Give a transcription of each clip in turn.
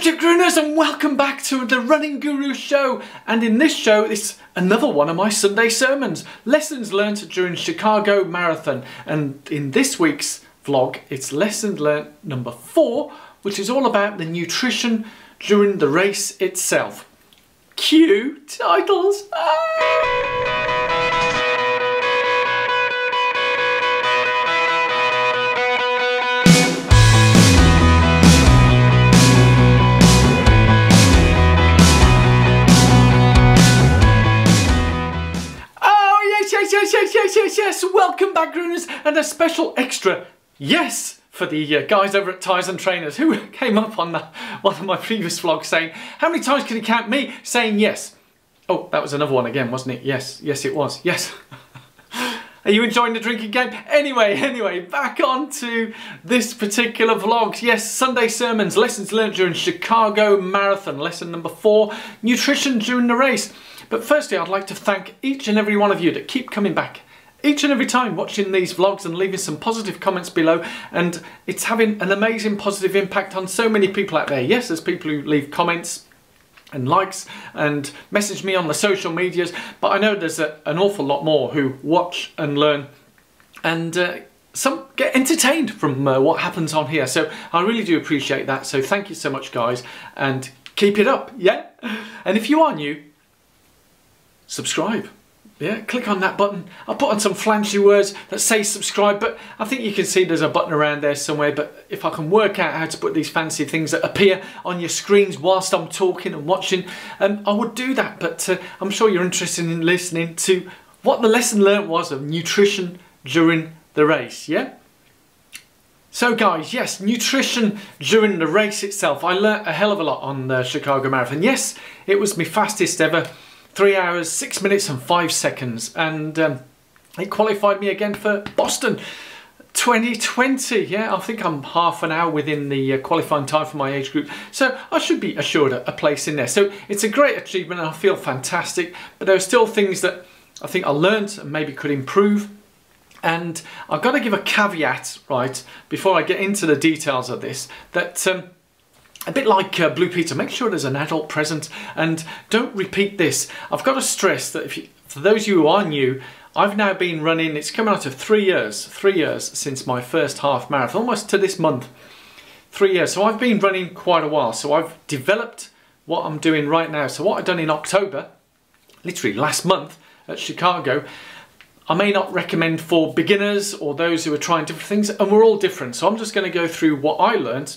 Chapter Grooners, and welcome back to the Running Guru Show. And in this show, it's another one of my Sunday sermons, lessons learned during Chicago Marathon. And in this week's vlog, it's lesson learned number 4, which is all about the nutrition during the race itself. Cue titles. Yes, welcome back, Grooners, and a special extra yes for the guys over at Tyres and Trainers who came up on one of my previous vlogs saying, how many times can you count me saying yes? Oh, that was another one again, wasn't it? Yes, it was, yes. Are you enjoying the drinking game? Anyway, back on to this particular vlog. Yes, Sunday sermons, lessons learned during Chicago Marathon, lesson number 4, nutrition during the race. But firstly, I'd like to thank each and every one of you that keep coming back each and every time watching these vlogs and leaving some positive comments below, and it's having an amazing positive impact on so many people out there. Yes, there's people who leave comments and likes and message me on the social medias, but I know there's an awful lot more who watch and learn, and some get entertained from what happens on here. So I really do appreciate that. So thank you so much, guys, and keep it up, yeah? And if you are new, subscribe. Yeah, click on that button. I'll put on some flashy words that say subscribe, but I think you can see there's a button around there somewhere. But if I can work out how to put these fancy things that appear on your screens whilst I'm talking and watching, I would do that. But I'm sure you're interested in listening to what the lesson learned was of nutrition during the race, yeah? So guys, yes, nutrition during the race itself. I learnt a hell of a lot on the Chicago Marathon. Yes, it was my fastest ever. 3 hours, 6 minutes and 5 seconds, and it qualified me again for Boston 2020. Yeah, I think I'm half an hour within the qualifying time for my age group, so I should be assured a place in there. So it's a great achievement and I feel fantastic, but there are still things that I think I learned and maybe could improve. And I've got to give a caveat, right, before I get into the details of this, that a bit like Blue Peter, make sure there's an adult present and don't repeat this. I've got to stress that for those of you who are new, I've now been running, it's coming out of 3 years since my first half marathon, almost to this month, 3 years. So I've been running quite a while. So I've developed what I'm doing right now. So what I've done in October, literally last month at Chicago, I may not recommend for beginners or those who are trying different things, and we're all different. So I'm just going to go through what I learned,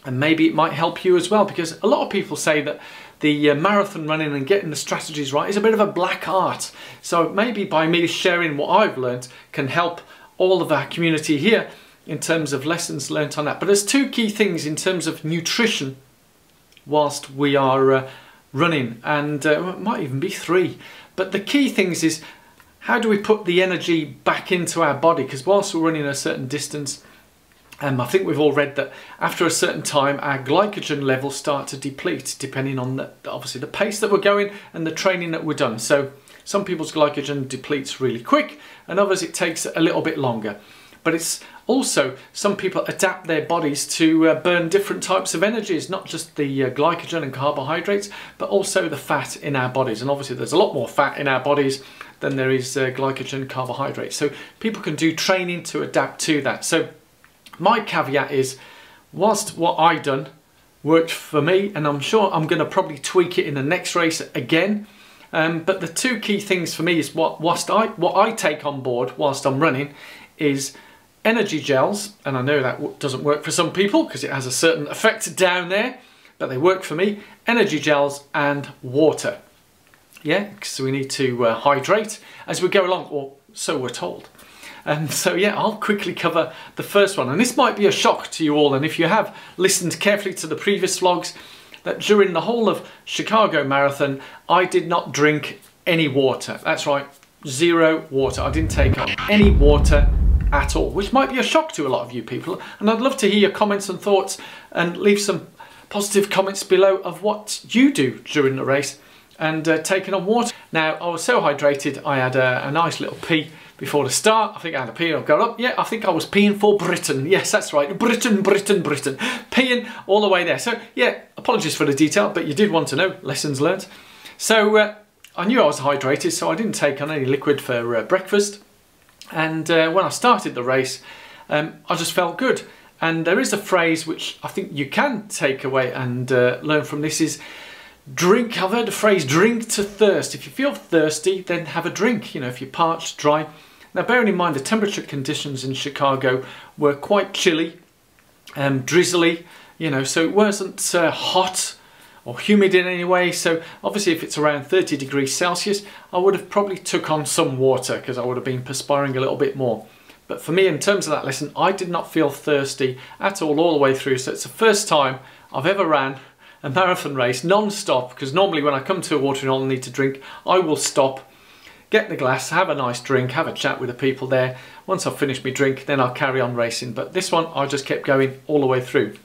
and maybe it might help you as well, because a lot of people say that the marathon running and getting the strategies right is a bit of a black art. So maybe by me sharing what I've learned can help all of our community here in terms of lessons learned on that. But there's 2 key things in terms of nutrition whilst we are running, and it might even be 3. But the key things is, how do we put the energy back into our body? Because whilst we're running a certain distance, I think we've all read that after a certain time our glycogen levels start to deplete, depending on obviously the pace that we're going and the training that we're done. So some people's glycogen depletes really quick and others it takes a little bit longer. But it's also, some people adapt their bodies to burn different types of energies, not just the glycogen and carbohydrates, but also the fat in our bodies. And obviously there's a lot more fat in our bodies than there is glycogen and carbohydrates. So people can do training to adapt to that. So my caveat is, whilst what I done worked for me, and I'm sure I'm going to probably tweak it in the next race again, but the 2 key things for me is what I take on board whilst I'm running is energy gels, and I know that doesn't work for some people because it has a certain effect down there, but they work for me. Energy gels and water. Yeah, because we need to hydrate as we go along, or so we're told. And so yeah, I'll quickly cover the first one, and this might be a shock to you all, and if you have listened carefully to the previous vlogs, that during the whole of Chicago Marathon I did not drink any water. That's right, 0 water. I didn't take on any water at all, which might be a shock to a lot of you people, and I'd love to hear your comments and thoughts, and leave some positive comments below of what you do during the race and taking on water. Now, I was so hydrated, I had a nice little pee before the start. I think I had a pee, I've got up. Yeah, I think I was peeing for Britain. Yes, that's right. Britain, Britain, Britain. Peeing all the way there. So yeah, apologies for the detail, but you did want to know. Lessons learned. So I knew I was hydrated, so I didn't take on any liquid for breakfast. And when I started the race, I just felt good. And there is a phrase which I think you can take away and learn from this is drink. I've heard the phrase drink to thirst. If you feel thirsty, then have a drink. You know, if you're parched, dry. Now bearing in mind the temperature conditions in Chicago were quite chilly, drizzly, you know, so it wasn't hot or humid in any way. So obviously if it's around 30 degrees Celsius, I would have probably took on some water because I would have been perspiring a little bit more. But for me, in terms of that lesson, I did not feel thirsty at all the way through. So it's the first time I've ever ran a marathon race non-stop, because normally when I come to a watering hole and need to drink, I will stop, get the glass, have a nice drink, have a chat with the people there. Once I've finished my drink, then I'll carry on racing. But this one, I just kept going all the way through.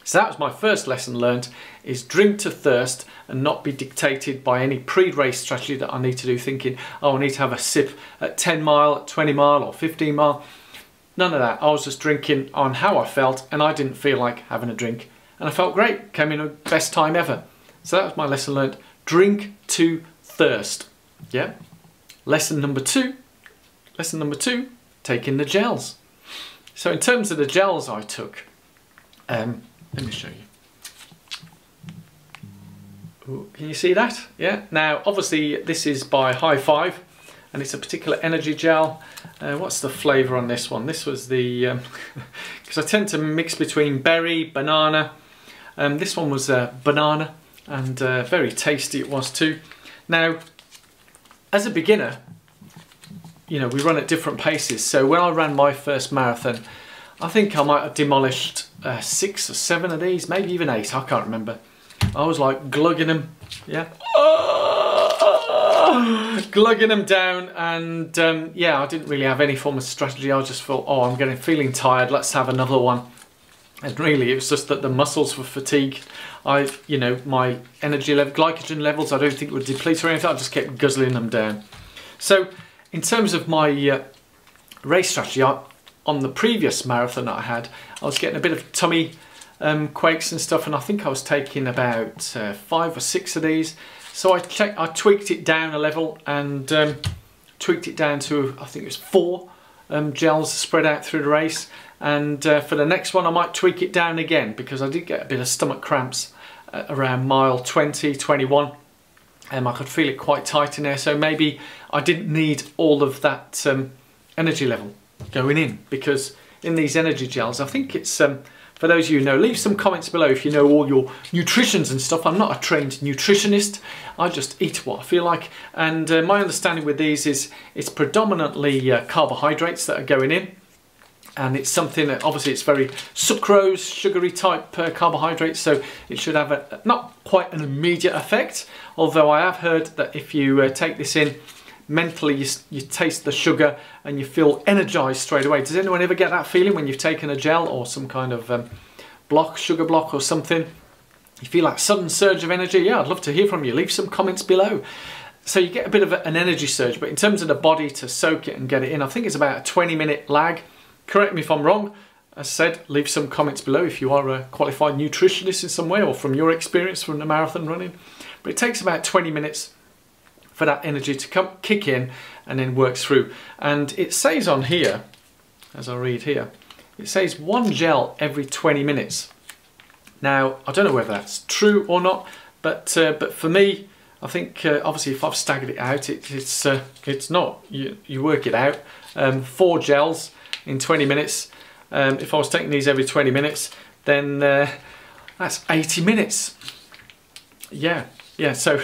So that was my first lesson learned, is drink to thirst and not be dictated by any pre-race strategy that I need to do, thinking, oh, I need to have a sip at 10 mile, at 20 mile or 15 mile. None of that. I was just drinking on how I felt, and I didn't feel like having a drink. And I felt great, came in the best time ever. So that was my lesson learned, drink to thirst. Yeah. Lesson number two, taking the gels. So in terms of the gels I took, let me show you. Ooh, can you see that? Yeah. Now, obviously, this is by High Five, and it's a particular energy gel. What's the flavour on this one? This was the because I tend to mix between berry, banana. This one was banana, and very tasty it was too. Now, as a beginner, you know, we run at different paces. So when I ran my first marathon, I think I might have demolished 6 or 7 of these, maybe even 8, I can't remember. I was like glugging them, yeah, glugging them down, and yeah, I didn't really have any form of strategy. I just thought, oh, I'm feeling tired, let's have another one. And really, it was just that the muscles were fatigued. You know, my energy level, glycogen levels, I don't think were depleted or anything. I just kept guzzling them down. So, in terms of my race strategy, on the previous marathon that I had, I was getting a bit of tummy quakes and stuff, and I think I was taking about 5 or 6 of these. So I tweaked it down a level and tweaked it down to, I think it was 4 gels spread out through the race. And for the next one, I might tweak it down again, because I did get a bit of stomach cramps around mile 20, 21. I could feel it quite tight in there, so maybe I didn't need all of that energy level going in, because in these energy gels, I think it's, for those of you who know, leave some comments below if you know all your nutritions and stuff. I'm not a trained nutritionist, I just eat what I feel like, and my understanding with these is it's predominantly carbohydrates that are going in. And it's something that, obviously, it's very sucrose, sugary type carbohydrates, so it should have not quite an immediate effect, although I have heard that if you take this in, mentally you taste the sugar and you feel energized straight away. Does anyone ever get that feeling when you've taken a gel or some kind of sugar block or something? You feel like sudden surge of energy? Yeah, I'd love to hear from you. Leave some comments below. So you get a bit of an energy surge, but in terms of the body to soak it and get it in, I think it's about a 20-minute lag. Correct me if I'm wrong. As said, leave some comments below if you are a qualified nutritionist in some way, or from your experience from the marathon running. But it takes about 20 minutes for that energy to kick in and then works through. And it says on here, as I read here, it says 1 gel every 20 minutes. Now, I don't know whether that's true or not, but for me, I think obviously if I've staggered it out, it's not. You work it out. 4 gels in 20 minutes. If I was taking these every 20 minutes, then that's 80 minutes. Yeah, so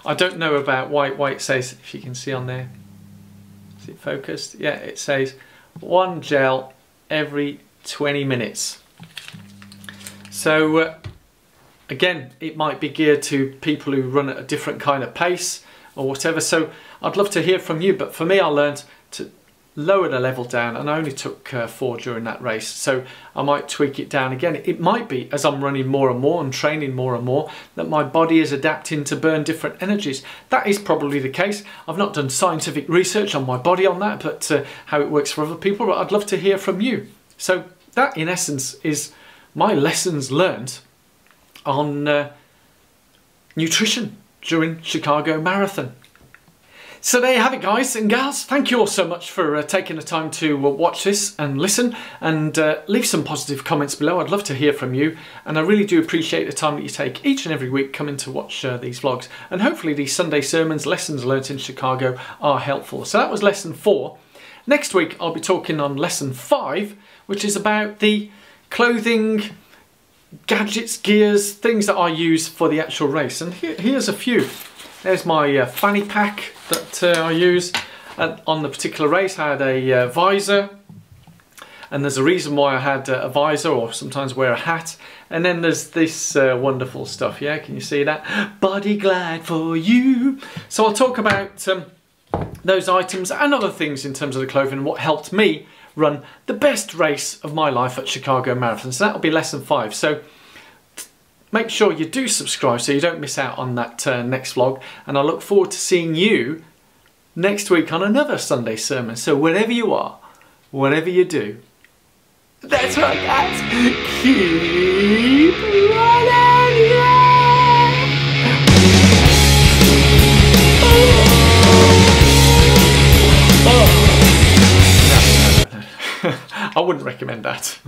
I don't know about why it says, if you can see on there, is it focused? Yeah, it says 1 gel every 20 minutes. So again, it might be geared to people who run at a different kind of pace or whatever. So I'd love to hear from you, but for me, I learned to lower the level down, and I only took 4 during that race, so I might tweak it down again. It might be, as I'm running more and more and training more and more, that my body is adapting to burn different energies. That is probably the case. I've not done scientific research on my body on that, but how it works for other people, but I'd love to hear from you. So that in essence is my lessons learned on nutrition during Chicago Marathon. So there you have it, guys and gals. Thank you all so much for taking the time to watch this and listen, and leave some positive comments below. I'd love to hear from you, and I really do appreciate the time that you take each and every week coming to watch these vlogs, and hopefully these Sunday sermons, lessons learnt in Chicago, are helpful. So that was lesson 4. Next week I'll be talking on lesson 5, which is about the clothing, gadgets, gears, things that I use for the actual race. And here's a few. There's my fanny pack that I use on the particular race. I had a visor, and there's a reason why I had a visor, or sometimes wear a hat. And then there's this wonderful stuff, yeah, can you see that? Body Glide for you. So I'll talk about those items and other things in terms of the clothing, and what helped me run the best race of my life at Chicago Marathon. So that'll be lesson 5. So make sure you do subscribe so you don't miss out on that next vlog, and I look forward to seeing you next week on another Sunday sermon. So wherever you are, whatever you do, that's right guys, keep running, yeah! I wouldn't recommend that.